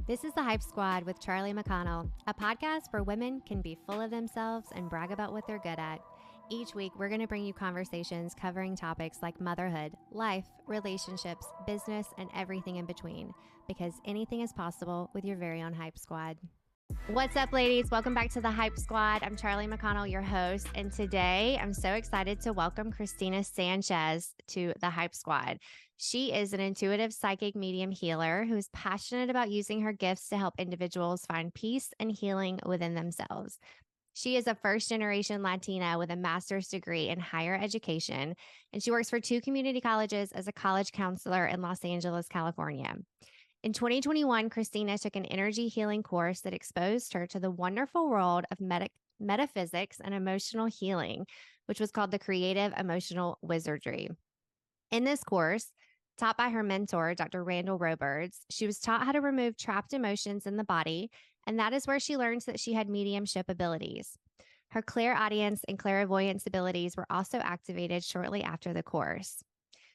This is the Hype Squad with Charlie McConnell, a podcast where women can be full of themselves and brag about what they're good at. Each week, we're going to bring you conversations covering topics like motherhood, life, relationships, business, and everything in between, because anything is possible with your very own Hype Squad. What's up, ladies? Welcome back to the Hype Squad. I'm Charlie McConnell, your host, and today I'm so excited to welcome Kristina Sanchez to the Hype Squad. She is an intuitive psychic medium healer who is passionate about using her gifts to help individuals find peace and healing within themselves. She is a first-generation Latina with a master's degree in higher education, and she works for 2 community colleges as a college counselor in Los Angeles, California. In 2021, Kristina took an energy healing course that exposed her to the wonderful world of metaphysics and emotional healing, which was called the Creative Emotional Wizardry. In this course, taught by her mentor, Dr. Randall Robirds, she was taught how to remove trapped emotions in the body, and that is where she learned that she had mediumship abilities. Her clairaudience and clairvoyance abilities were also activated shortly after the course.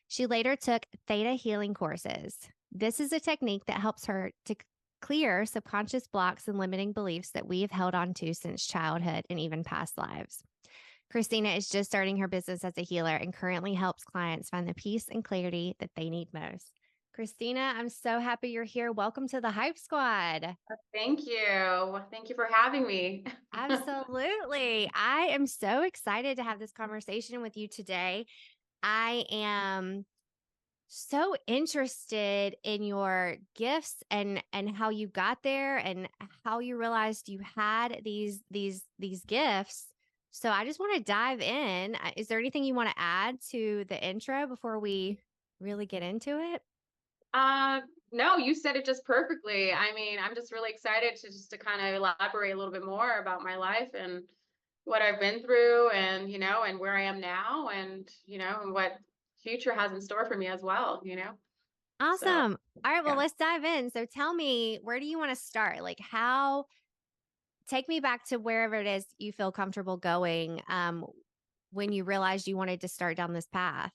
She later took ThetaHealing courses. This is a technique that helps her to clear subconscious blocks and limiting beliefs that we have held on to since childhood and even past lives. Kristina is just starting her business as a healer and currently helps clients find the peace and clarity that they need most. Kristina, I'm so happy you're here. Welcome to the Hype Squad. Thank you. Thank you for having me. Absolutely. I am so excited to have this conversation with you today. I am so interested in your gifts and how you got there and how you realized you had these gifts. So I just want to dive in. Is there anything you want to add to the intro before we really get into it? No, you said it just perfectly. I mean, I'm just really excited to kind of elaborate a little bit more about my life and what I've been through and, and where I am now and, and what future has in store for me as well. So, Awesome. All right, well, yeah. let's dive in. So tell me, where do you want to start? Like take me back to wherever it is you feel comfortable going when you realized you wanted to start down this path.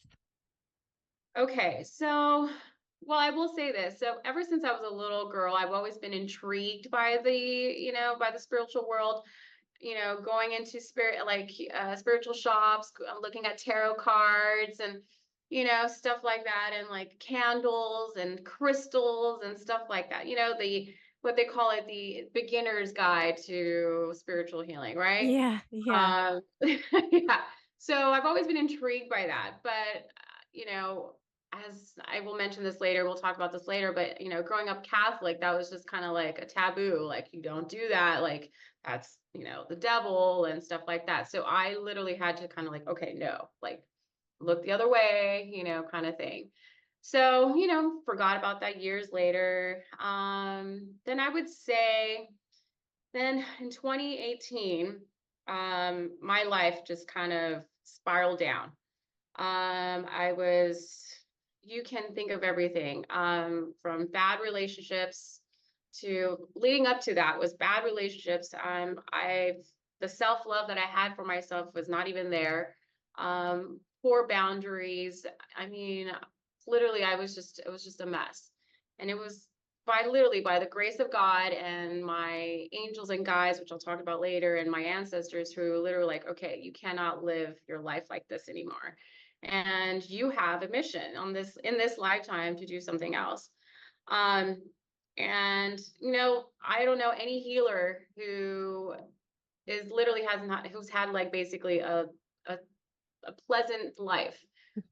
Okay. So, well, I will say this. So ever since I was a little girl, I've always been intrigued by the spiritual world. Going into spiritual shops, looking at tarot cards and, stuff like that, and like candles and crystals and stuff like that. What they call it, the beginner's guide to spiritual healing, right? Yeah. Yeah. So I've always been intrigued by that, but you know, as I will mention this later, we'll talk about this later, but growing up Catholic, that was just kind of like a taboo. Like, you don't do that. Like, that's, the devil and stuff like that. So I literally had to kind of like, okay, no, like, look the other way, kind of thing. So, forgot about that years later. Then I would say then in 2018, my life just kind of spiraled down. You can think of everything, from bad relationships to leading up to that was bad relationships. The self-love that I had for myself was not even there. Poor boundaries. I mean, literally, it was just a mess. And it was by the grace of God and my angels and guides, which I'll talk about later, and my ancestors who literally like, okay, you cannot live your life like this anymore. And you have a mission in this lifetime to do something else. Um, and I don't know any healer who's had like basically a, a pleasant life.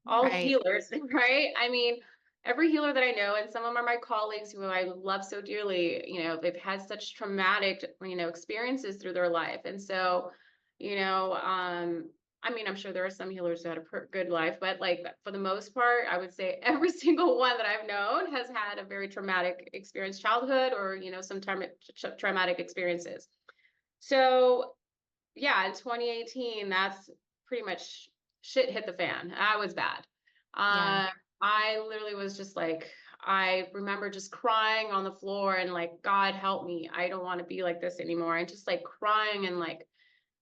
All Right. healers, right? I mean, every healer that I know, and some of them are my colleagues who I love so dearly, they've had such traumatic, experiences through their life. And so, I mean, I'm sure there are some healers who had a good life, but like for the most part, I would say every single one that I've known has had a very traumatic experience, childhood, or, some traumatic experiences. So yeah, in 2018, that's pretty much shit hit the fan. I was bad. Yeah. I literally was just like, I remember just crying on the floor and like, God help me. I don't want to be like this anymore. And just like crying and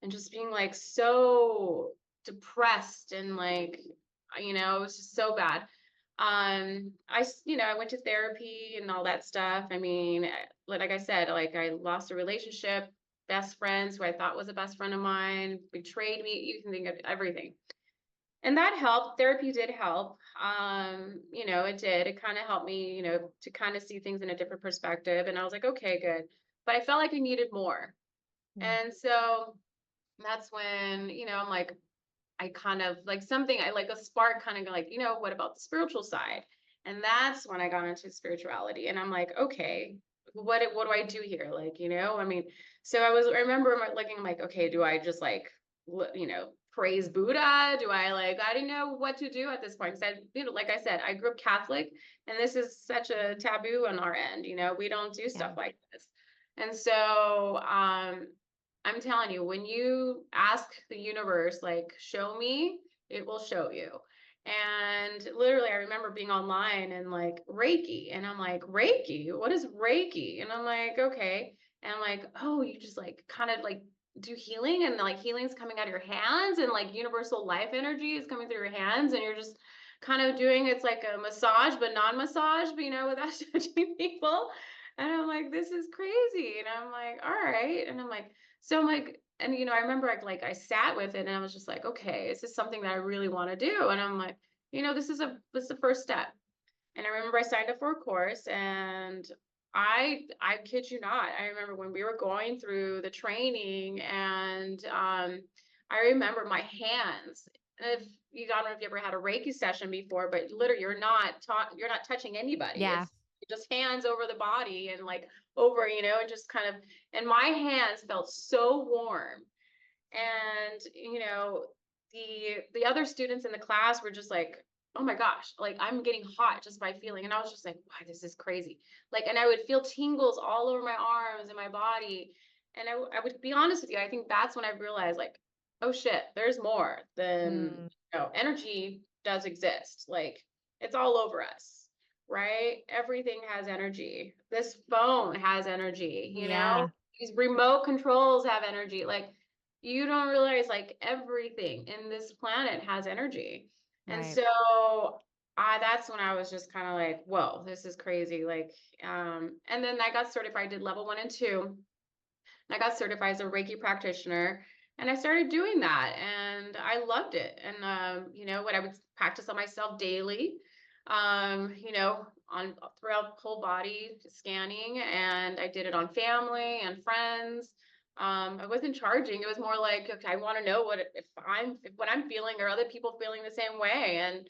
just being like so depressed and like, it was just so bad. I went to therapy and all that stuff. I mean, like I said, like I lost a relationship, best friends who I thought was a best friend of mine, betrayed me. You can think of everything. And that helped. Therapy did help. It did. It kind of helped me, to kind of see things in a different perspective. And I was like, okay, good. But I felt like I needed more. Mm. And so that's when, I'm like, I kind of like something, I like a spark kind of like, what about the spiritual side? And that's when I got into spirituality. And I'm like, okay, what do I do here? Like, I mean, so I remember looking, I'm like, okay, do I just like, praise Buddha? Do I like, I didn't know what to do at this point. Cause like I said, I grew up Catholic and this is such a taboo on our end, we don't do Yeah. stuff like this. And so, I'm telling you, when you ask the universe, like, show me, it will show you. And literally, I remember being online and like Reiki, and I'm like, Reiki? What is Reiki? And I'm like, okay. And I'm like, oh, you just like kind of like do healing, and like healing's coming out of your hands, and like universal life energy is coming through your hands, and you're just kind of doing it's like a massage, but non-massage, but without touching people. And I'm like, this is crazy. And I'm like, all right. And I'm like, so I'm like, and I remember I sat with it and I was just like, okay, is this something that I really want to do? And I'm like, this is the first step. And I remember I signed up for a course and I kid you not, I remember when we were going through the training and I remember my hands. If you I don't know if you ever had a Reiki session before, but literally you're not touching anybody. Yeah. It's just hands over the body and like over, and just kind of, and my hands felt so warm. And, the other students in the class were just like, oh my gosh, like I'm getting hot just by feeling. And I was just like, wow, this is crazy. Like, and I would feel tingles all over my arms and my body. And I would be honest with you, I think that's when I realized like, oh shit, there's more than, Mm. energy does exist. Like it's all over us, right? Everything has energy. This phone has energy, Yeah. these remote controls have energy. Like you don't realize like everything in this planet has energy. And Right. so that's when I was just kind of like, whoa, this is crazy. Like, and then I got certified, did level 1 and 2. And I got certified as a Reiki practitioner. And I started doing that and I loved it. And what I would practice on myself daily, on throughout the whole body scanning, and I did it on family and friends. I wasn't charging. It was more like, okay, I want to know what I'm feeling or other people feeling the same way. And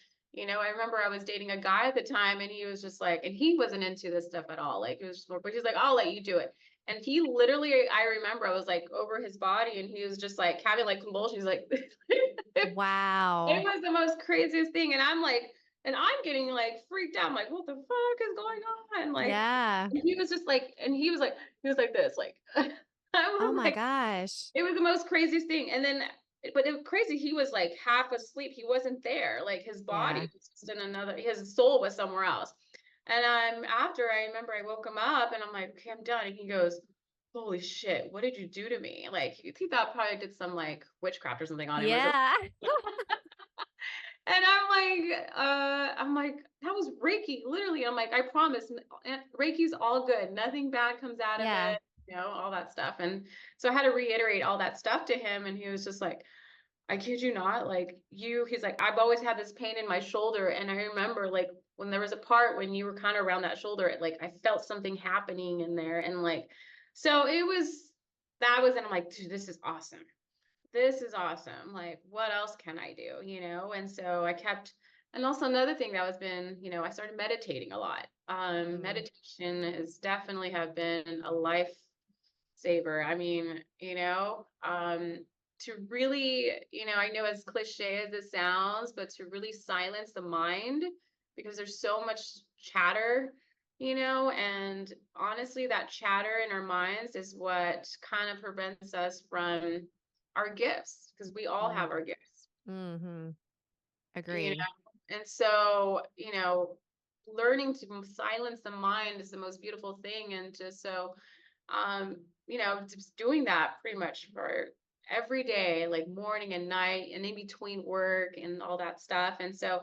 I remember I was dating a guy at the time, and he was just like, and he wasn't into this stuff at all. Like it was just more, but he's like, I'll let you do it. And he literally, I remember I was like over his body, and he was just like having like convulsions, like it Wow. was the most craziest thing. And I'm like, and I'm getting like freaked out. I'm like, what the fuck is going on? Like, Yeah. and he was just like, and he was like this, like, I Oh was my like, gosh. it was the most craziest thing. And then, but it was crazy. He was like half asleep. He wasn't there. Like his Yeah. body was just in another, his soul was somewhere else. And after I remember I woke him up and I'm like, okay, I'm done. And he goes, holy shit, what did you do to me? Like he thought probably did some like witchcraft or something on him or something. Yeah. And I'm like, that was Reiki, literally. I'm like, I promise, Reiki's all good. Nothing bad comes out of Yeah. it, all that stuff. And so I had to reiterate all that stuff to him. And he was just like, I kid you not, like he's like, I've always had this pain in my shoulder. And I remember like when there was a part when you were kind of around that shoulder, like I felt something happening in there. And like, so and I'm like, dude, this is awesome. This is awesome. Like, what else can I do? And so I kept, and also another thing that was been, I started meditating a lot. Mm. Meditation has definitely have been a lifesaver. I mean, to really, I know as cliche as it sounds, but to really silence the mind because there's so much chatter, and honestly, that chatter in our minds is what kind of prevents us from our gifts because we all Mm. have our gifts, Mm-hmm. you Agree. know, and so, learning to silence the mind is the most beautiful thing. And just so, just doing that pretty much for every day, like morning and night and in between work and all that stuff. And so,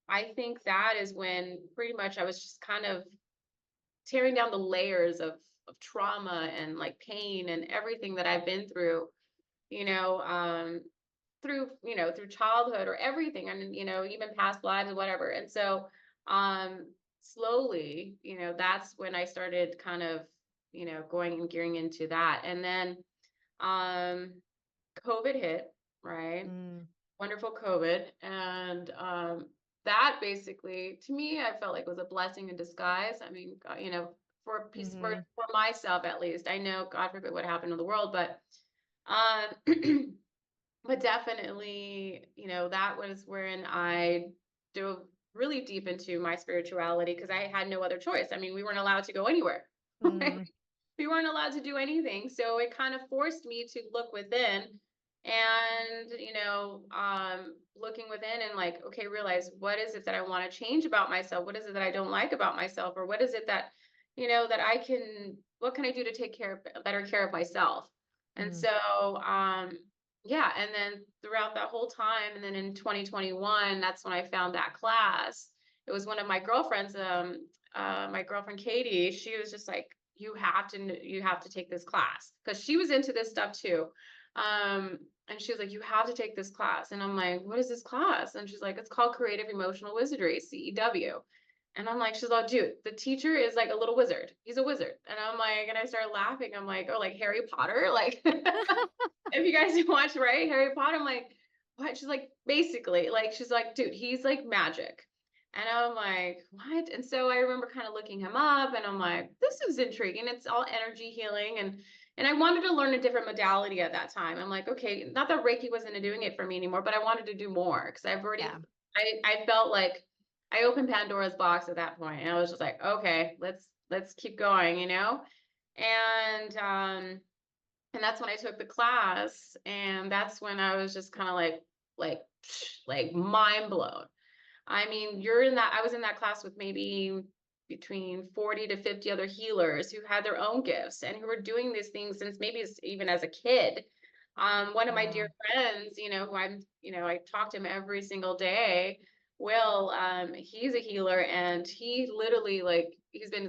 I think that is when pretty much I was just kind of tearing down the layers of trauma and like pain and everything that I've been through, you know, through, you know, through childhood or everything, and, you know, even past lives or whatever. And so, slowly, you know, that's when I started kind of, you know, going and gearing into that. And then, um, COVID hit, right? Mm. Wonderful COVID. And, that basically, to me, I felt like was a blessing in disguise. I mean, you know, for a piece, Mm-hmm. for myself at least, I know, God forbid what happened in the world, but, um, but definitely, you know, that was when I dove really deep into my spirituality because I had no other choice. I mean, we weren't allowed to go anywhere. Right? Mm. We weren't allowed to do anything. So it kind of forced me to look within and, you know, looking within and like, okay, realize what is it that I want to change about myself? What is it that I don't like about myself? Or what is it that, you know, that I can, what can I do to take better care of myself? And Mm. so, yeah, and then throughout that whole time, and then in 2021, that's when I found that class. It was one of my girlfriends, my girlfriend Katie. She was just like, you have to take this class because she was into this stuff too. And she was like, you have to take this class. And I'm like, what is this class? And she's like, it's called Creative Emotional Wizardry, CEW. And I'm like, she's like, dude, the teacher is like a little wizard. He's a wizard. And I'm like, and I started laughing. I'm like, oh, like Harry Potter, like. If you guys watch, right, Harry Potter, I'm like, what? She's like, basically, like, she's like, dude, he's like magic. And I'm like, what? And so I remember kind of looking him up and I'm like, this is intriguing. It's all energy healing. And I wanted to learn a different modality at that time. I'm like, okay, not that Reiki wasn't doing it for me anymore, but I wanted to do more because I've already, Yeah. I felt like I opened Pandora's box at that point. And I was just like, okay, let's keep going, you know? And, and that's when I took the class, and that's when I was just kind of like, like mind blown. I mean, I was in that class with maybe between 40 to 50 other healers who had their own gifts and who were doing these things since maybe even as a kid. One of my dear Wow. friends, you know, I talk to him every single day. Will, he's a healer and he literally like,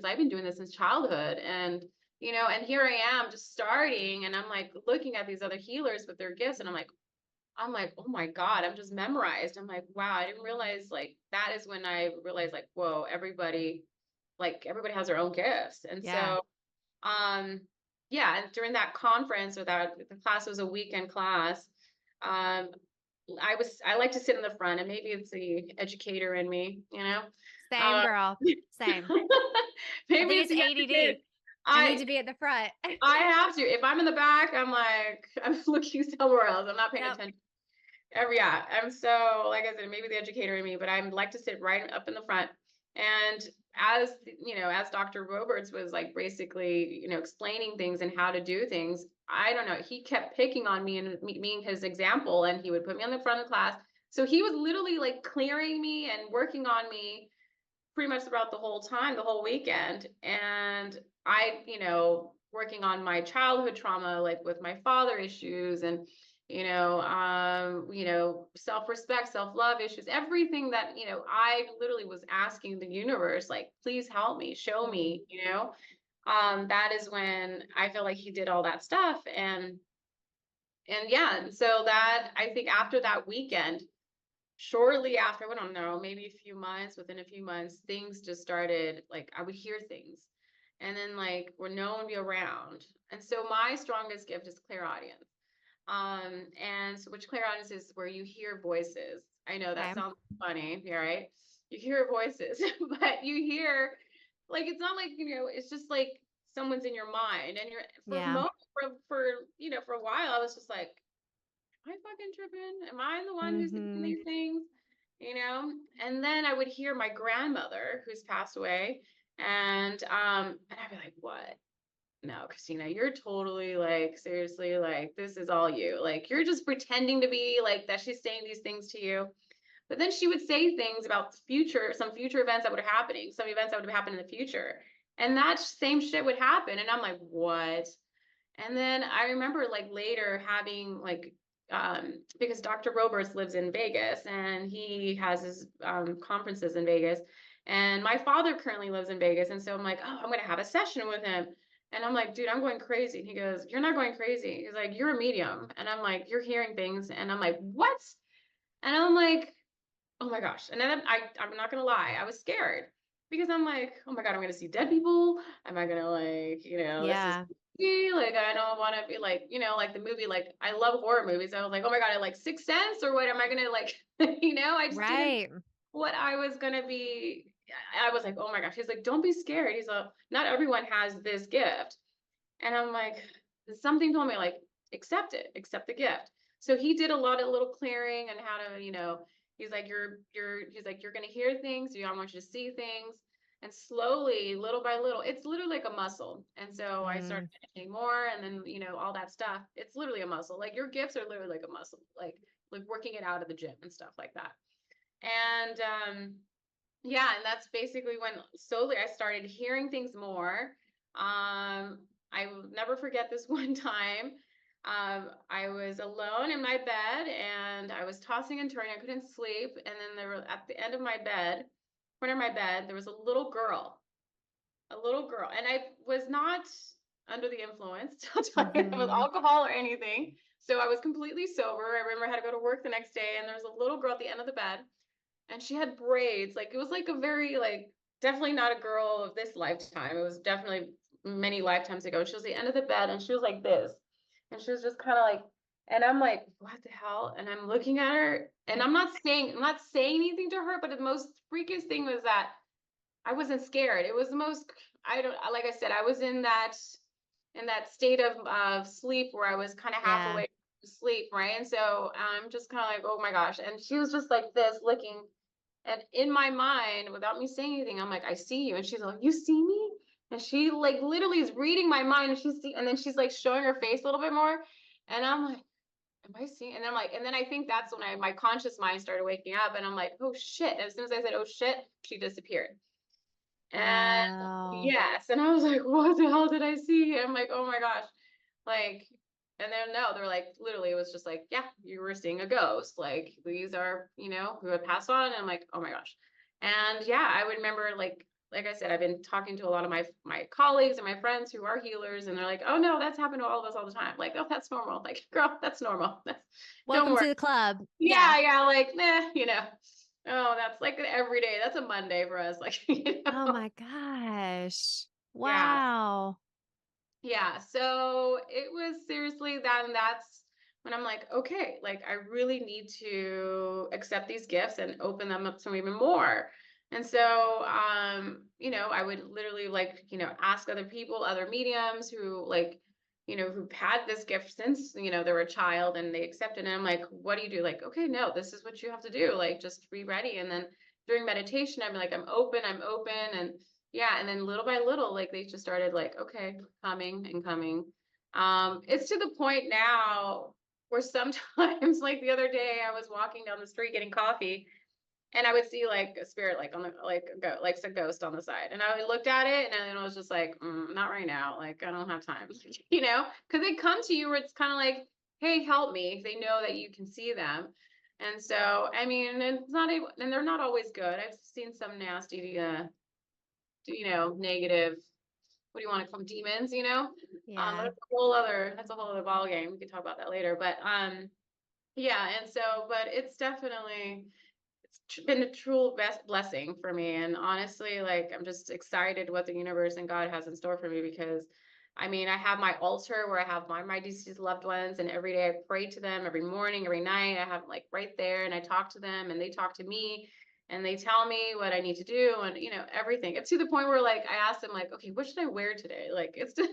I've been doing this since childhood. And you know, and here I am just starting and I'm like looking at these other healers with their gifts and I'm like, oh my God, I'm just memorized. I'm like, wow, I didn't realize like that is when I realized like, whoa, everybody has their own gifts. And Yeah. so, um, yeah, and during that conference or that the class was a weekend class, um, I like to sit in the front and maybe it's the educator in me, you know, Same uh, girl. Same. I maybe think it's it's the educator. ADD. I need I to be at the front. I have to. If I'm in the back, I'm like, I'm looking somewhere else. I'm not paying Yep. attention. Yeah. And so, like I said, maybe the educator in me, but I like to sit right up in the front. And as you know, as Dr. Roberts was like basically, you know, explaining things and how to do things, I don't know. He kept picking on me and me being his example, and he would put me on the front of the class. So he was literally like clearing me and working on me pretty much throughout the whole time, the whole weekend. And I, you know, working on my childhood trauma, like with my father issues and, you know, self-respect, self-love issues, everything that, you know, I literally was asking the universe, like, please help me, show Mm. me, you know. That is when I feel like he did all that stuff. And yeah, and so that I think after that weekend, shortly after, I don't know, maybe a few months, within a few months, things just started, like I would hear things and then like where no one would be around. And so my strongest gift is clairaudience. And so which clairaudience is where you hear voices. I know that Okay. sounds funny, yeah, right? You hear voices, but you hear like it's not like, you know, it's just like someone's in your mind and you're Yeah. for you know, for a while I was just like, am I fucking tripping? Am I the one who's doing Mm-hmm. these things? You know? And then I would hear my grandmother who's passed away and I'd be like, what? No, Kristina, you're totally like, seriously, like, this is all you. Like, you're just pretending to be like that she's saying these things to you. But then she would say things about some future events that were happening, some events that would happen in the future. And that same shit would happen. And I'm like, what? And then I remember like later having like because Dr. Roberts lives in Vegas and he has his conferences in Vegas. And my father currently lives in Vegas. And so I'm like, oh, I'm going to have a session with him. And I'm like, dude, I'm going crazy. And he goes, you're not going crazy. He's like, you're a medium. And I'm like, you're hearing things. And I'm like, what? And I'm like, oh my gosh. And then I'm not going to lie. I was scared because I'm like, oh my God, I'm going to see dead people. Am I going to like, this is Yeah. like, I don't want to be like, like the movie, like I love horror movies. I was like, oh my God, I like Sixth Sense or what am I going to like, I just didn't Right. what I was going to be. I was like, oh my gosh. He's like, don't be scared. He's like, not everyone has this gift. And I'm like, something told me like, accept it, accept the gift. So he did a lot of little clearing and how to, he's like, he's like, you're going to hear things. I want you to see things. And slowly, little by little, it's literally like a muscle. And so I started Mm. meditating more and then, all that stuff. It's literally a muscle. Like your gifts are literally like a muscle, like working it out at the gym and stuff like that. And yeah, and that's basically when slowly I started hearing things more. I will never forget this one time. I was alone in my bed and I was tossing and turning. I couldn't sleep. And then there were at the end of my bed, corner of my bed, there was a little girl. And I was not under the influence with Mm-hmm. alcohol or anything. So I was completely sober. I remember I had to go to work the next day and there was a little girl at the end of the bed and she had braids. Like it was like a very like definitely not a girl of this lifetime. It was definitely many lifetimes ago. She was at the end of the bed and she was like this. And she was just kind of like, and I'm like, what the hell? And I'm looking at her and I'm not saying anything to her, but the most freakiest thing was that I wasn't scared. It was the most I don't like I said, I was in that state of sleep where I was kind of half Yeah. awake from sleep, right? And so I'm just kind of like, oh my gosh. And she was just like this looking and in my mind, without me saying anything, I'm like, I see you. And she's like, you see me? And she like literally is reading my mind and and then she's like showing her face a little bit more. And I'm like, am I seeing? And I'm like, and then I think that's when my conscious mind started waking up and I'm like, oh shit. And as soon as I said, oh shit, she disappeared. And Wow. yes, and I was like, what the hell did I see? I'm like, oh my gosh. Like, and then no, they're like, literally, it was just like, yeah, you were seeing a ghost. Like, these are, who had passed on. And I'm like, oh my gosh. And yeah, I would remember like I said, I've been talking to a lot of my colleagues and my friends who are healers, and they're like, oh no, that's happened to all of us all the time. Like, oh, that's normal. Like, girl, that's normal. Don't Welcome worry. to the club. Yeah. Yeah, like, nah, Oh, that's like every day. That's a Monday for us. Like, Oh my gosh. Yeah. Wow. Yeah. So it was seriously that, and that's when I'm like, okay, like I really need to accept these gifts and open them up to even more. And so, I would literally like, ask other people, other mediums who like, who've had this gift since, they were a child and they accepted it. And I'm like, what do you do? Like, okay, no, this is what you have to do. Like, just be ready. And then during meditation, I'm like, I'm open. And yeah, and then little by little, like they just started like, okay, coming and coming. It's to the point now where sometimes, like the other day, I was walking down the street getting coffee, and I would see like a spirit, like on the like a ghost on the side, and I looked at it, and then I was just like, not right now, like I don't have time, because they come to you where it's kind of like, hey, help me, if they know that you can see them. And so, I mean, it's not, and they're not always good. I've seen some nasty, negative, what do you want to call them, demons, Yeah. that's a whole other ball game. We can talk about that later. But yeah, and so, but it's definitely been a true best blessing for me. And honestly, like I'm just excited what the universe and God has in store for me because I mean, I have my altar where I have my deceased loved ones, and every day I pray to them every morning, every night. I have like right there, and I talk to them, and they talk to me, and they tell me what I need to do, and everything. It's to the point where like I ask them like, okay, what should I wear today? Like it's just,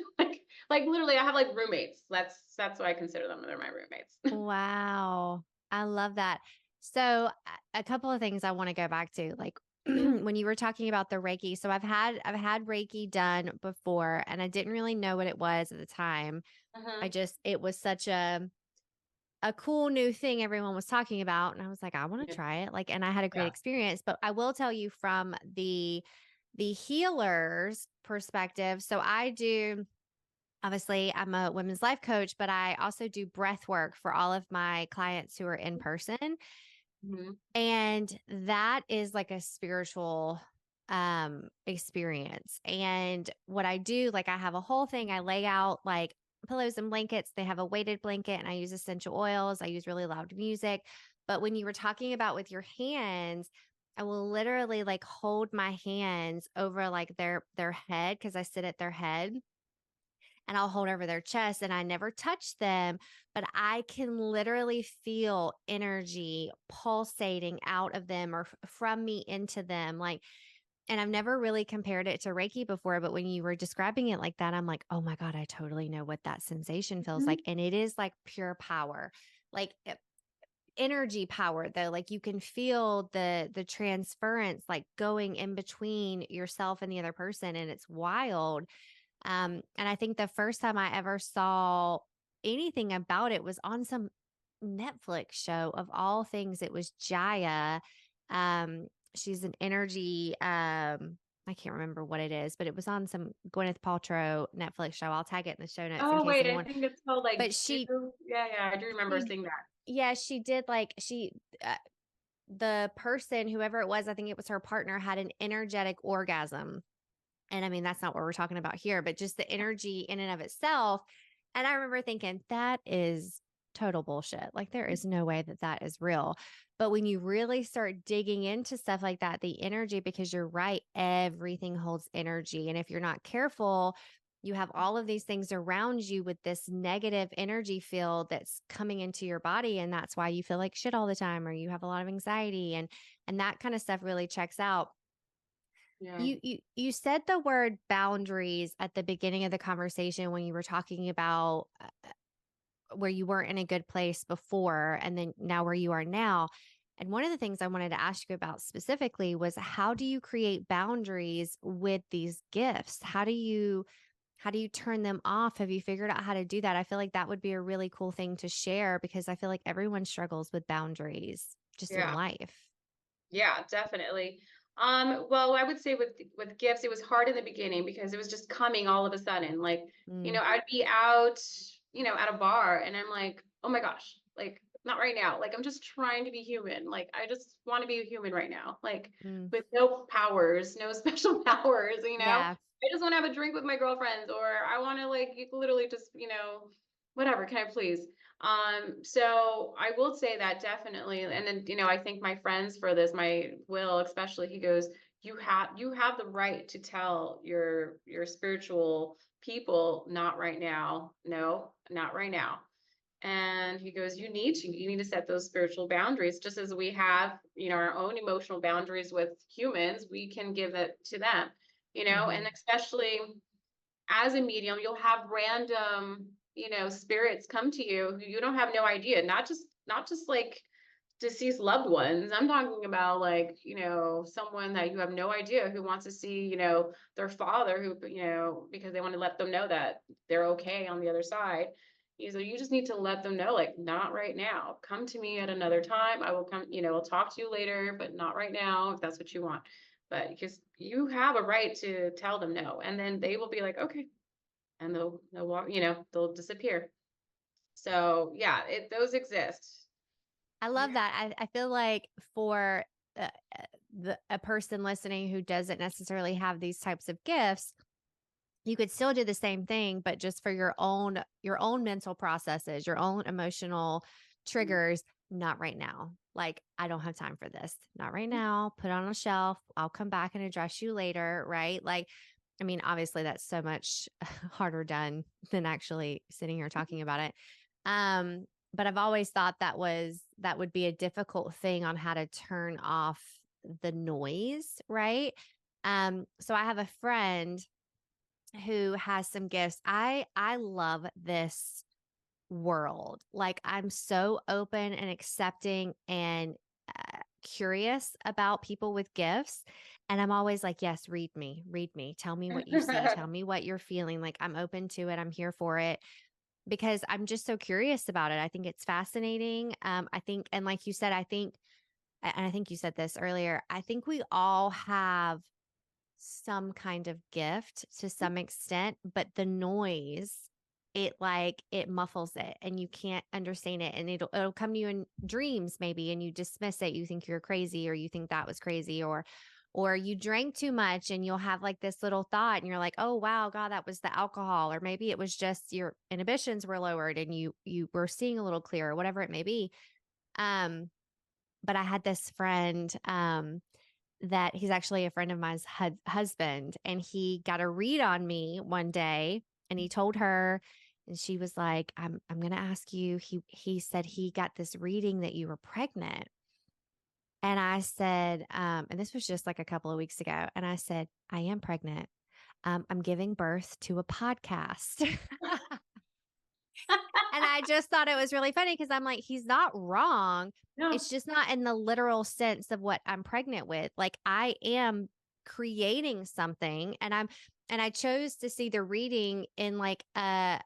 like literally, I have like roommates. That's what I consider them. They're my roommates. Wow. I love that. So, a couple of things I want to go back to, like Mhm, when you were talking about the Reiki. So, I've had Reiki done before, and I didn't really know what it was at the time. mhm, It was such a cool new thing everyone was talking about, and I was like, I want to yeah, try it. Like, and I had a great yeah, experience. But I will tell you from the healer's perspective. So, I do. obviously I'm a women's life coach, but I also do breath work for all of my clients who are in person. Mhm. And that is like a spiritual experience. And what I do, like I have a whole thing, I lay out like pillows and blankets. They have a weighted blanket and I use essential oils. I use really loud music. But when you were talking about with your hands, I will literally like hold my hands over like their head because I sit at their head and I'll hold over their chest and I never touch them, but I can literally feel energy pulsating out of them or from me into them. Like, and I've never really compared it to Reiki before, but when you were describing it like that, I'm like, oh my God, I totally know what that sensation feels like. Mhm. And it is like pure power, like energy power though. Like you can feel the transference like going in between yourself and the other person. And it's wild. And I think the first time I ever saw anything about it was on some Netflix show of all things. It was Jaya. Um, she's an energy, I can't remember what it is, but it was on some Gwyneth Paltrow Netflix show. I'll tag it in the show notes in Oh, case wait, I anyone, think it's called like but Jew. Yeah, yeah, I do remember she, seeing that. yeah, she did like, uh, the person, whoever it was, I think it was her partner, had an energetic orgasm. And I mean, that's not what we're talking about here, but just the energy in and of itself. And I remember thinking, that is total bullshit. Like, there is no way that that is real. But when you really start digging into stuff like that, the energy, because you're right, everything holds energy. And if you're not careful, you have all of these things around you with this negative energy field that's coming into your body. And that's why you feel like shit all the time, or you have a lot of anxiety and that kind of stuff really checks out. Yeah. You said the word boundaries at the beginning of the conversation when you were talking about where you weren't in a good place before and then now where you are now. And one of the things I wanted to ask you about specifically was how do you create boundaries with these gifts? How do you turn them off? Have you figured out how to do that? I feel like that would be a really cool thing to share because I feel like everyone struggles with boundaries just in Yeah. life. Yeah, definitely. Well, I would say with gifts, it was hard in the beginning because it was just coming all of a sudden. Like, Mm, I'd be out, at a bar and I'm like, oh my gosh, like not right now. Like I'm just trying to be human. Like I just want to be a human right now. Like mm. with no powers, no special powers. Yeah. I just want to have a drink with my girlfriends or I want to like literally just, whatever, can I please? So I will say that definitely, and then I thank my friends for this. My Will, especially, he goes, you have the right to tell your spiritual people, not right now. No, not right now. And he goes, you need to set those spiritual boundaries, just as we have, our own emotional boundaries with humans. We can give it to them, and Hmm. especially as a medium, you'll have random, spirits come to you who you don't have no idea, not just like deceased loved ones. I'm talking about like, someone that you have no idea who wants to see, their father who, because they want to let them know that they're okay on the other side. So you just need to let them know, like, not right now. Come to me at another time. I will come, I'll talk to you later, but not right now if that's what you want. But because you have a right to tell them no, and then they will be like, okay, and they'll walk, they'll disappear. So yeah, those exist. I love Yeah. that. I feel like for uh, a person listening who doesn't necessarily have these types of gifts, you could still do the same thing, but just for your own mental processes, your own emotional triggers. Not right now. Like, I don't have time for this. Not right now. Put it on a shelf. I'll come back and address you later. Right. Like, I mean, obviously that's so much harder done than actually sitting here talking about it. Um, but I've always thought that would be a difficult thing on how to turn off the noise, right? So I have a friend who has some gifts. I love this world. Like, I'm so open and accepting and curious about people with gifts. And I'm always like, yes, read me, tell me what you see, tell me what you're feeling. Like, I'm open to it, I'm here for it because I'm just so curious about it. I think it's fascinating. I think, and like you said, I think, and I think you said this earlier, I think we all have some kind of gift to some extent, but the noise, it muffles it and you can't understand it. And it'll come to you in dreams maybe, and you dismiss it. You think you're crazy, or you think that was crazy, or you drank too much and you'll have like this little thought and you're like, oh wow, God, that was the alcohol. Or maybe it was just your inhibitions were lowered and you were seeing a little clearer, whatever it may be. But I had this friend, that he's actually a friend of mine's husband, and he got a read on me one day, and he told her, and she was like, I'm going to ask you. He said he got this reading that you were pregnant. And I said, and this was just like a couple of weeks ago. And I said, I am pregnant. I'm giving birth to a podcast. And I just thought it was really funny because I'm like, he's not wrong. No. It's just not in the literal sense of what I'm pregnant with. Like, I am creating something, and I chose to see the reading in like a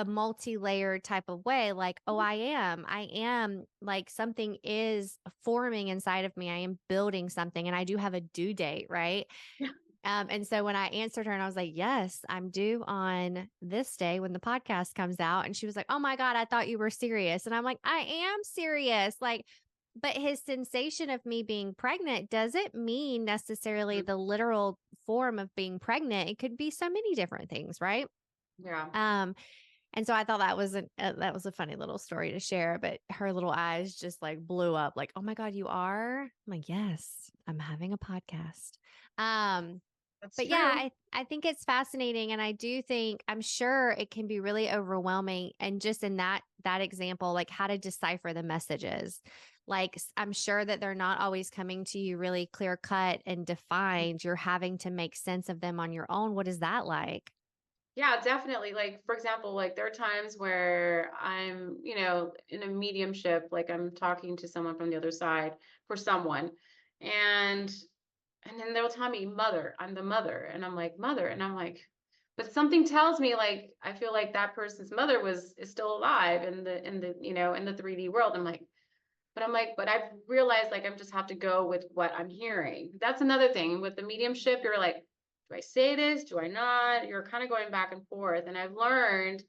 multi-layered type of way. Like, oh, I am like, something is forming inside of me. I am building something, and I do have a due date, right? Yeah. And so when I answered her and I was like, yes, I'm due on this day when the podcast comes out. And she was like, oh my God, I thought you were serious. And I'm like, I am serious. Like, but his sensation of me being pregnant doesn't mean necessarily the literal form of being pregnant. It could be so many different things, right? Yeah. And so I thought that was a funny little story to share, but her little eyes just like blew up like, oh my God, you are? I'm like, yes, I'm having a podcast. That's But true. yeah, I think it's fascinating. And I do think, I'm sure it can be really overwhelming. And just in that example, like how to decipher the messages. Like, I'm sure that they're not always coming to you really clear cut and defined. You're having to make sense of them on your own. What is that like? Yeah, definitely. Like, for example, like there are times where I'm, in a mediumship, like I'm talking to someone from the other side for someone, and then they'll tell me, "Mother, I'm the mother," and I'm like, "Mother," and I'm like, but something tells me like I feel like that person's mother is still alive in the 3D world. But I've realized like I just have to go with what I'm hearing. That's another thing with the mediumship. You're like, do I say this? Do I not? You're kind of going back and forth. And I've learned,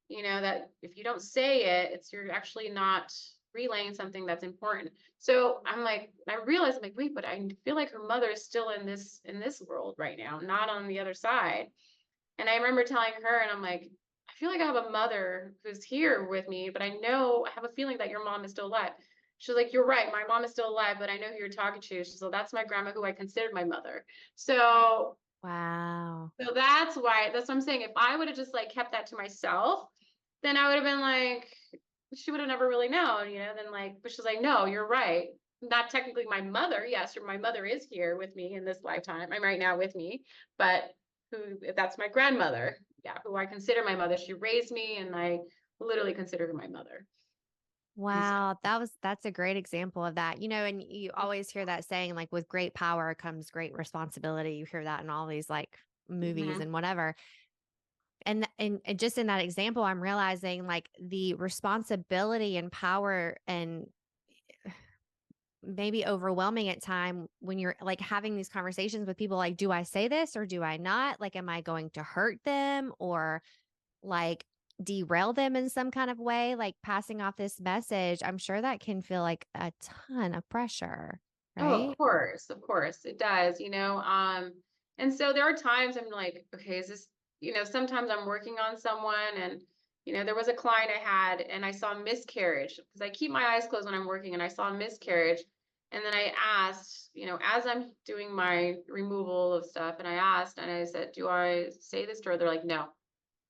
that if you don't say it, you're actually not relaying something that's important. So I'm like, I realize I'm like, wait, but I feel like her mother is still in this world right now, not on the other side. And I remember telling her, and I'm like, I feel like I have a mother who's here with me, but I have a feeling that your mom is still alive. She's like, you're right, my mom is still alive, but I know who you're talking to. She's like, that's my grandma who I considered my mother. So Wow. that's what I'm saying. If I would have just like kept that to myself, then I would have been like, she would have never really known, then like, but she's like, no, you're right. Not technically my mother. Yes, my mother is here with me in this lifetime. I'm right now with me, but that's my grandmother. Yeah, who I consider my mother. She raised me and I literally consider her my mother. So, Wow, that's a great example of that. And you always hear that saying, like, with great power comes great responsibility. You hear that in all these like movies mhm. and whatever. And just in that example, I'm realizing like the responsibility and power, and maybe overwhelming at time when you're like having these conversations with people, like, do I say this or do I not? Like, am I going to hurt them or like derail them in some kind of way, like passing off this message? I'm sure that can feel like a ton of pressure, Oh, right? of course, it does, and so there are times I'm like, okay, is this, sometimes I'm working on someone and, there was a client I had and I saw miscarriage because I keep my eyes closed when I'm working and I saw miscarriage. And then I asked, as I'm doing my removal of stuff, and I asked and I said, do I say this to her? They're like, no,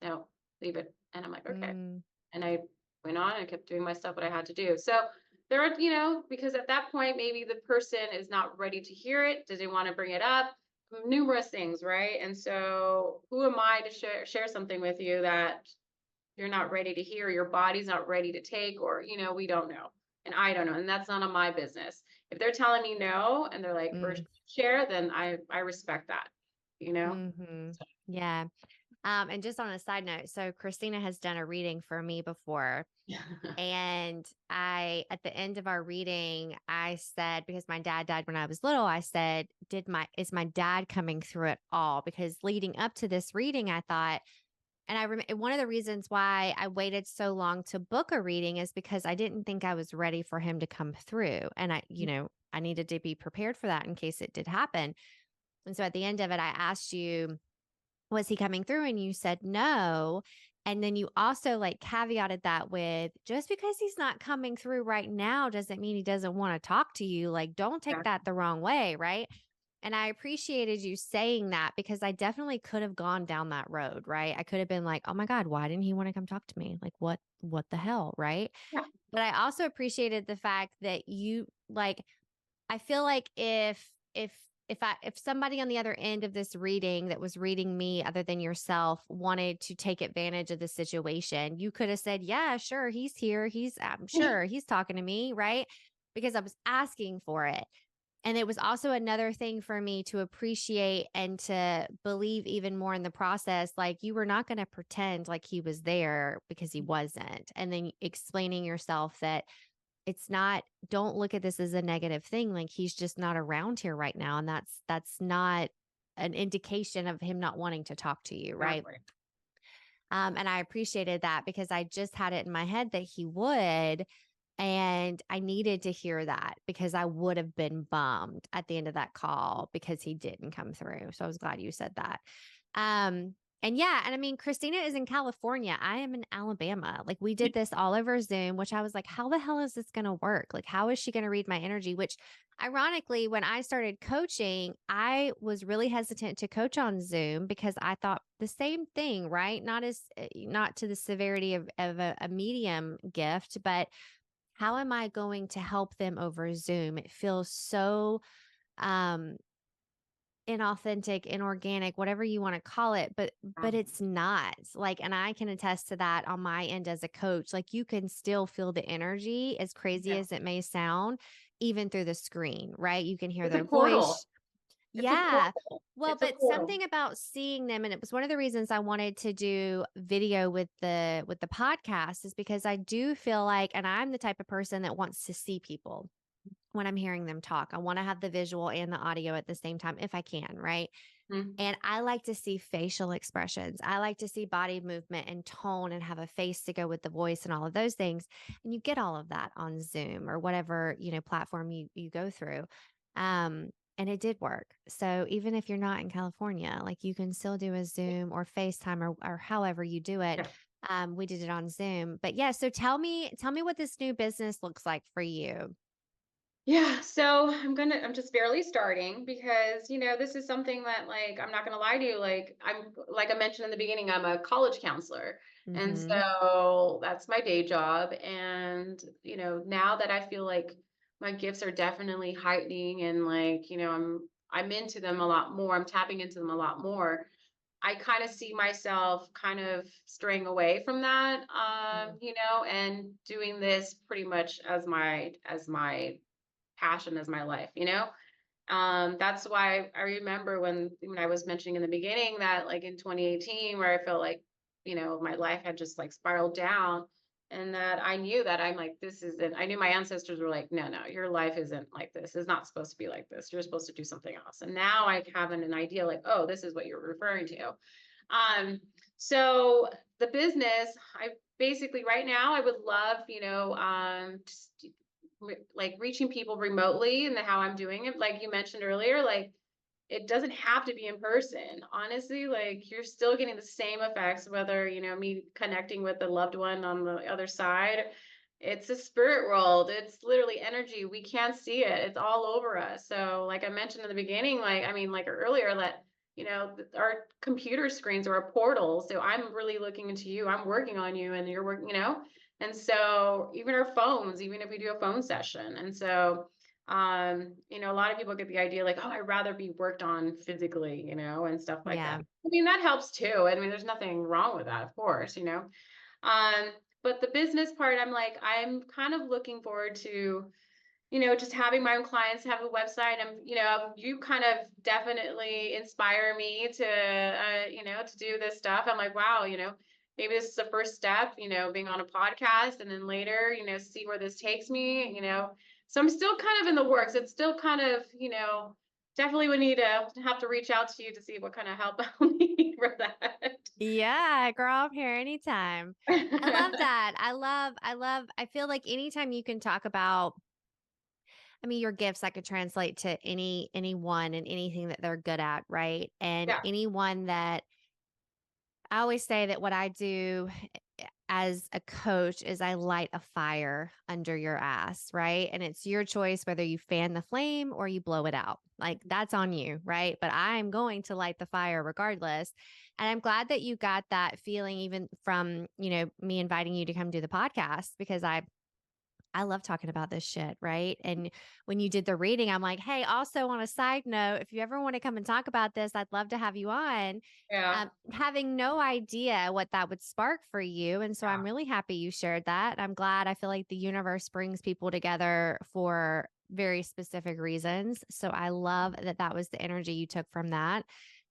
no, leave it. And I'm like, okay. Mm, And I went on and kept doing my stuff, what I had to do. So there are, because at that point, maybe the person is not ready to hear it. Does they want to bring it up? Numerous things, right? And so who am I to share something with you that you're not ready to hear, your body's not ready to take, or, we don't know. And I don't know. And that's none of my business. If they're telling me no and they're like, or mm, share, then I respect that, mm-hmm. Yeah. And just on a side note, so Kristina has done a reading for me before. And at the end of our reading, I said, because my dad died when I was little, I said, is my dad coming through at all? Because leading up to this reading, I thought, and I remember one of the reasons why I waited so long to book a reading is because I didn't think I was ready for him to come through. And I needed to be prepared for that in case it did happen. And so at the end of it, I asked you, was he coming through? And you said no. And then you also like caveated that with, just because he's not coming through right now doesn't mean he doesn't want to talk to you. Like, don't take that the wrong way. Right. And I appreciated you saying that, because I definitely could have gone down that road. Right. I could have been like, oh my God, why didn't he want to come talk to me? Like, what the hell? Right. Yeah. But I also appreciated the fact that you like, I feel like if somebody on the other end of this reading that was reading me other than yourself wanted to take advantage of the situation, you could have said, yeah, sure, he's here. I'm sure he's talking to me, right? Because I was asking for it. And it was also another thing for me to appreciate and to believe even more in the process. Like, you were not going to pretend like he was there, because he wasn't. And then explaining yourself that it's not, don't look at this as a negative thing. Like, he's just not around here right now. And that's not an indication of him not wanting to talk to you. Right. Exactly. And I appreciated that, because I just had it in my head that he would. And I needed to hear that, because I would have been bummed at the end of that call because he didn't come through. So I was glad you said that. And yeah, and I mean, Kristina is in California. I am in Alabama. Like, we did this all over Zoom, which I was like, how the hell is this going to work? Like, how is she going to read my energy? Which, ironically, when I started coaching, I was really hesitant to coach on Zoom, because I thought the same thing, right? Not to the severity of a medium gift, but how am I going to help them over Zoom? It feels so um inauthentic, inorganic, whatever you want to call it, but it's not. Like, and I can attest to that on my end as a coach. Like, you can still feel the energy, as crazy as it may sound, even through the screen, right? You can hear It's a their portal. voice. It's a Yeah. portal. Well, It's a but portal. something about seeing them, and it was one of the reasons I wanted to do video with the podcast, is because I do feel like, and I'm the type of person that wants to see people when I'm hearing them talk. I want to have the visual and the audio at the same time if I can, right? Mhm. And I like to see facial expressions. I like to see body movement and tone, and have a face to go with the voice and all of those things. And you get all of that on Zoom or whatever, platform you go through. And it did work. So even if you're not in California, like, you can still do a Zoom or FaceTime, or however you do it. Yeah. We did it on Zoom. But yeah, so tell me what this new business looks like for you. Yeah, so I'm just barely starting because, this is something that, like, I'm not gonna lie to you, like I mentioned in the beginning, I'm a college counselor. And Mm-hmm. so that's my day job. And, now that I feel like my gifts are definitely heightening and, like, I'm into them a lot more, I'm tapping into them a lot more. I kind of see myself kind of straying away from that, and doing this pretty much as my passion, as my life. That's why I remember when I was mentioning in the beginning that, like, in 2018, where I felt like, my life had just, like, spiraled down, and that I knew that I'm like, this isn't, I knew my ancestors were like, no, no, your life isn't like this. It's not supposed to be like this. You're supposed to do something else. And now I have an idea, like, oh, this is what you're referring to. Um, so the business, I basically right now I would love, just like reaching people remotely, and how I'm doing it, like you mentioned earlier, like, it doesn't have to be in person. Honestly, like, you're still getting the same effects, whether, me connecting with a loved one on the other side. It's a spirit world. It's literally energy. We can't see it. It's all over us. So, like I mentioned in the beginning, like, I mean, like earlier, that, our computer screens are a portal. So I'm really looking into you. I'm working on you, and you're working. And so even our phones, even if we do a phone session. And so, a lot of people get the idea, like, oh, I'd rather be worked on physically, and stuff like that. Yeah. I mean, that helps too. I mean, there's nothing wrong with that, of course. Um, but the business part, I'm kind of looking forward to just having my own clients have a website, and you kind of definitely inspire me to to do this stuff. I'm like, wow, maybe this is the first step, being on a podcast, and then later, see where this takes me, so I'm still kind of in the works. It's still kind of, definitely would need to have to reach out to you to see what kind of help I'll need for that. Yeah, girl, I'm here anytime. I love that. I feel like anytime you can talk about, I mean, your gifts I could translate to anyone and anything that they're good at, right? And Yeah. anyone that I always say that what I do as a coach is I light a fire under your ass, right? And it's your choice whether you fan the flame or you blow it out. Like that's on you, right? But I'm going to light the fire regardless. And I'm glad that you got that feeling even from, me inviting you to come do the podcast because I love talking about this shit, right? And when you did the reading, I'm like, hey, also on a side note, if you ever want to come and talk about this, I'd love to have you on. Yeah. Having no idea what that would spark for you. And so I'm really happy you shared that. I'm glad. I feel like the universe brings people together for very specific reasons. So I love that that was the energy you took from that.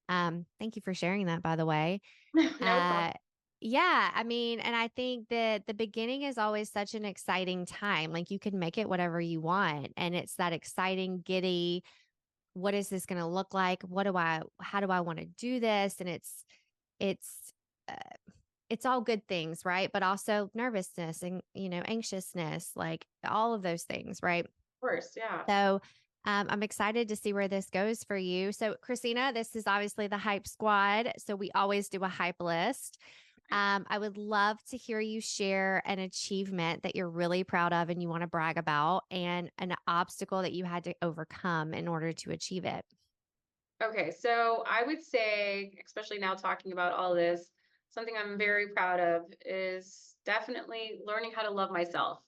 Thank you for sharing that, by the way. No problem. Uh, yeah, I mean, and I think that the beginning is always such an exciting time. Like you can make it whatever you want. And it's that exciting, giddy, what is this going to look like? How do I want to do this? And it's, uh, it's all good things, right? But also nervousness and, anxiousness, like all of those things, right? Of course. Yeah. So I'm excited to see where this goes for you. So, Kristina, this is obviously the Hype Squad. So, we always do a hype list. I would love to hear you share an achievement that you're really proud of and you want to brag about, and an obstacle that you had to overcome in order to achieve it. Okay, so I would say, especially now talking about all this, something I'm very proud of is definitely learning how to love myself.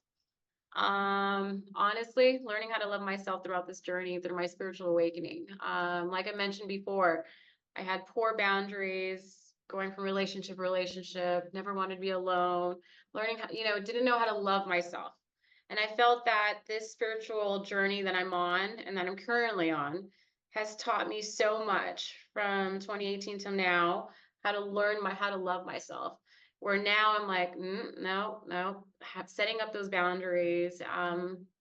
Honestly, learning how to love myself throughout this journey, through my spiritual awakening. Like I mentioned before, I had poor boundaries, going from relationship to relationship, never wanted to be alone, learning how, didn't know how to love myself. And I felt that this spiritual journey that I'm on and that I'm currently on has taught me so much from 2018 till now, how to learn how to love myself, where now I'm like, no, no, setting up those boundaries,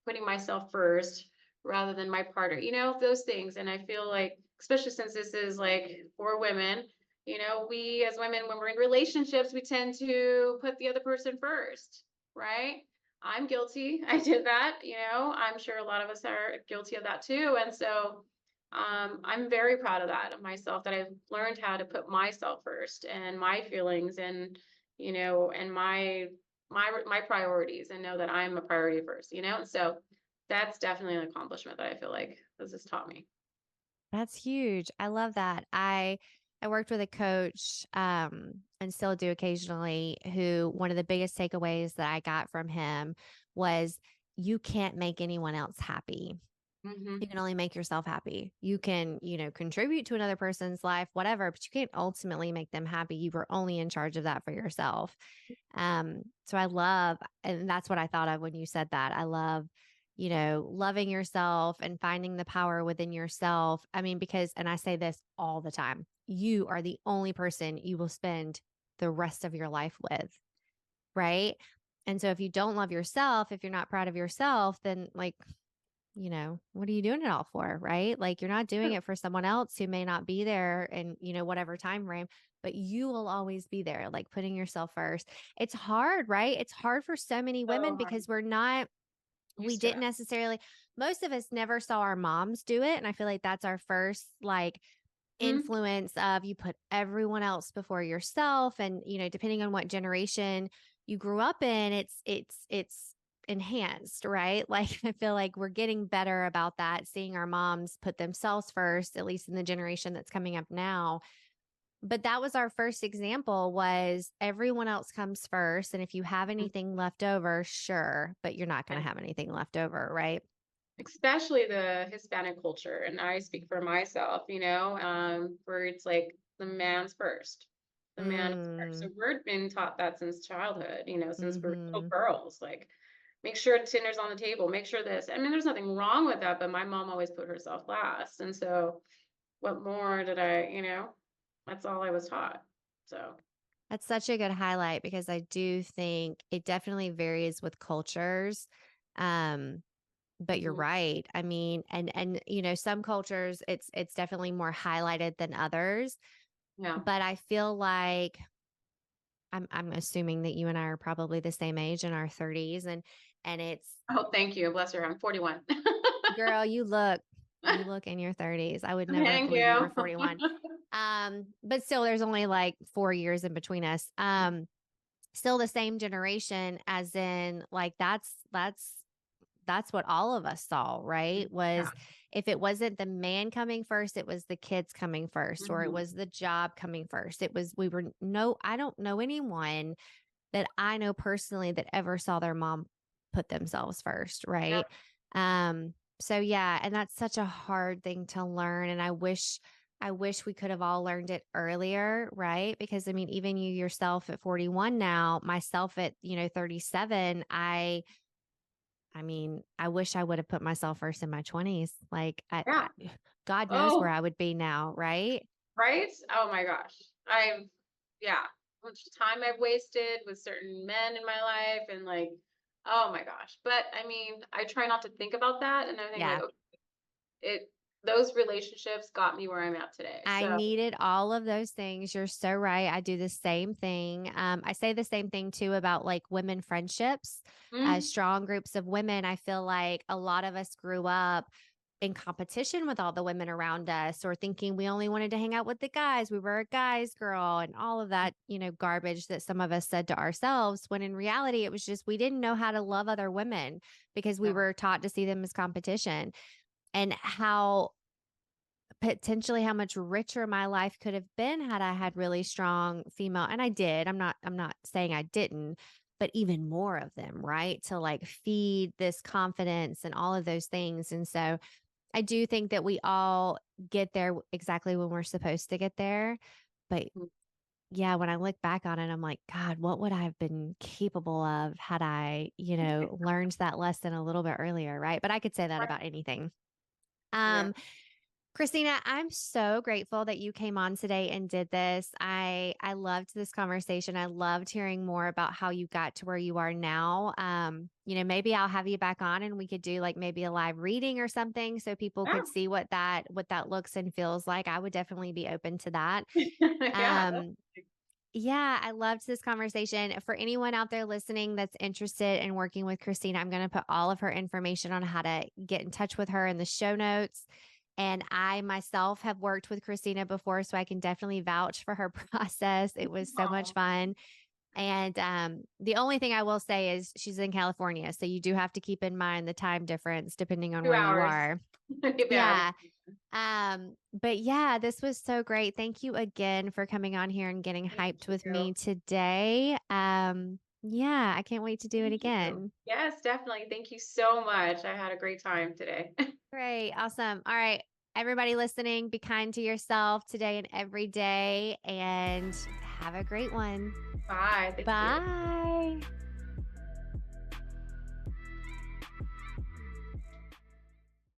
putting myself first rather than my partner, those things. And I feel like, especially since this is like for women, we as women, when we're in relationships, we tend to put the other person first, right? I'm guilty. I did that, I'm sure a lot of us are guilty of that too. And so I'm very proud of that, of myself, that I've learned how to put myself first and my feelings and and my priorities, and know that I'm a priority first, so that's definitely an accomplishment that I feel like this has taught me. That's huge. I love that. I worked with a coach and still do occasionally, who one of the biggest takeaways that I got from him was you can't make anyone else happy. Mm-hmm. You can only make yourself happy. You can, contribute to another person's life, whatever, but you can't ultimately make them happy. You were only in charge of that for yourself. So I love, and that's what I thought of when you said that. I love, loving yourself and finding the power within yourself. I mean, because, and I say this all the time, you are the only person you will spend the rest of your life with. Right. And so if you don't love yourself, if you're not proud of yourself, then like, what are you doing it all for? Right. Like you're not doing it for someone else who may not be there in, whatever time frame, but you will always be there, like putting yourself first. It's hard, right? It's hard for so many women So hard. because we Used to didn't necessarily, most of us never saw our moms do it. And I feel like that's our first like it. influence of you put everyone else before yourself. And, depending on what generation you grew up in, it's enhanced, right? Like I feel like we're getting better about that, seeing our moms put themselves first, at least in the generation that's coming up now. But that was our first example, was everyone else comes first. And if you have Mhm. anything left over, sure, but you're not going to have anything left over, right? Especially the Hispanic culture, and I speak for myself, where it's like the man's first. The man is first. So Mm, we're being taught that since childhood, since we're little mm-hmm. girls, like make sure dinner's on the table, make sure this. I mean, there's nothing wrong with that, but my mom always put herself last. And so what more did that's all I was taught. So, That's such a good highlight because I do think it definitely varies with cultures. Um, but you're mhm, right. I mean, and some cultures it's definitely more highlighted than others. yeah. But I feel like I'm assuming that you and I are probably the same age in our 30s and it's Oh, thank you. Bless her. I'm 41. girl, you look in your 30s. I would never have Thank believed you you. were 41. But still there's only like 4 years in between us. Still the same generation as in like that's what all of us saw, right? Yeah. Was if it wasn't the man coming first, it was the kids coming first, or it Mhm. was the job coming first. It was, we were, no, I don't know anyone that I know personally that ever saw their mom put themselves first, Yep. right? So yeah, and that's such a hard thing to learn. And I wish we could have all learned it earlier, right? Because I mean, even you yourself at 41 now, myself at, 37, I mean, I wish I would have put myself first in my 20s. Like, Yeah. God knows where Oh, I would be now, right? right? Oh my gosh. Yeah, how much time I've wasted with certain men in my life and like, oh my gosh. But I mean, I try not to think about that and I think like, Yeah. okay, it those relationships got me where I'm at today. I So, needed all of those things. You're so right. I do the same thing. I say the same thing too about like women friendships, mm, strong groups of women. I feel like a lot of us grew up in competition with all the women around us or thinking we only wanted to hang out with the guys. We were a guy's girl and all of that, garbage that some of us said to ourselves when in reality it was just we didn't know how to love other women because we yeah, were taught to see them as competition and how potentially how much richer my life could have been had I had really strong female and I did. I'm not saying I didn't, but even more of them, right? To like feed this confidence and all of those things. And so I do think that we all get there exactly when we're supposed to get there. But mm, yeah, when I look back on it, I'm like, God, what would I have been capable of had I, learned that lesson a little bit earlier, right? But I could say that right, about anything. yeah. Um, Christina, I'm so grateful that you came on today and did this. I loved this conversation. I loved hearing more about how you got to where you are now. Maybe I'll have you back on and we could do like maybe a live reading or something so people Yeah. could see what that looks and feels like. I would definitely be open to that. Yeah. Um, yeah, I loved this conversation. For anyone out there listening that's interested in working with Christina, I'm going to put all of her information on how to get in touch with her in the show notes. And I myself have worked with Christina before, so I can definitely vouch for her process. It was so much Oh, fun. And the only thing I will say is she's in California. So you do have to keep in mind the time difference depending on two where you hours. are. Yeah. Yeah. But yeah, this was so great. Thank you again for coming on here and getting Thank hyped with you. me today. Yeah, I can't wait to do it Thank you. again. Yes, definitely. Thank you so much. I had a great time today. Great. Awesome. All right. Everybody listening, be kind to yourself today and every day and have a great one. Bye. Thank you. Bye.